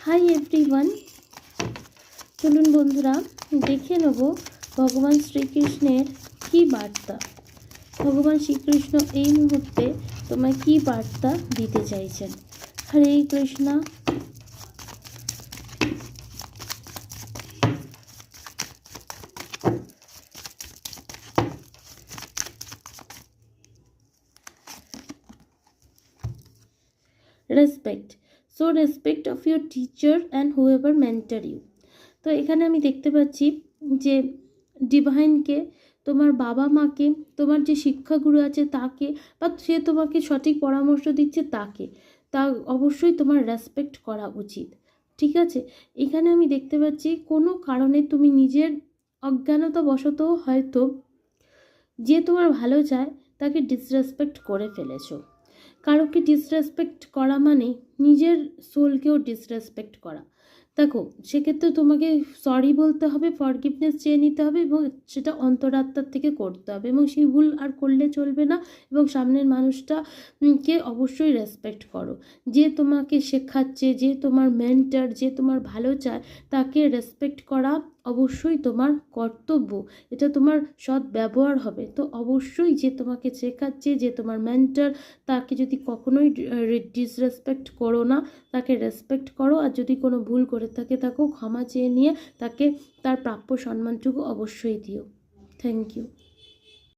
Hi everyone, চলুন বন্ধুরা দেখে নেব ভগবান শ্রীকৃষ্ণের কী বার্তা। ভগবান শ্রীকৃষ্ণ এই মুহূর্তে তোমায় কী বার্তা দিতে চাইছেন। Hare Krishna. Respect, so respect of your teacher and whoever mentor you. তো এখানে আমি দেখতে পাচ্ছি যে ডিভাইনকে, তোমার বাবা মাকে, তোমার যে শিক্ষাগুরু আছে তাকে, বা সে তোমাকে সঠিক পরামর্শ দিচ্ছে তাকে, তা অবশ্যই তোমার রেসপেক্ট করা উচিত। ঠিক আছে, এখানে আমি দেখতে পাচ্ছি কোনো কারণে তুমি নিজের অজ্ঞানতাবশত হয়তো যে তোমার ভালো চায় তাকে ডিসরেসপেক্ট করে ফেলেছো। কারোকে ডিসরেসপেক্ট করা মানে নিজের সোলকেও ডিসরেসপেক্ট করা। দেখো, সেক্ষেত্রে তোমাকে সরি বলতে হবে, ফরগিভনেস চেয়ে নিতে হবে এবং সেটা অন্তরাত্মার থেকে করতে হবে, এবং সেই ভুল আর করলে চলবে না। এবং সামনের মানুষটা কে অবশ্যই রেসপেক্ট করো। যে তোমাকে শেখাচ্ছে, যে তোমার মেন্টর, যে তোমার ভালো চায়, তাকে রেসপেক্ট করা অবশ্যই তোমার কর্তব্য। এটা তোমার সৎ ব্যবহার হবে। তো অবশ্যই যে তোমাকে শেখাচ্ছে, যে তোমার মেন্টর, তাকে যদি কখনোই ডিসরেসপেক্ট করো না, তাকে রেসপেক্ট করো। আর যদি কোনো ভুল করে থাকো ক্ষমা চেয়ে নিয়ে তাকে তার প্রাপ্য সম্মানটুকু অবশ্যই দিও। Thank you.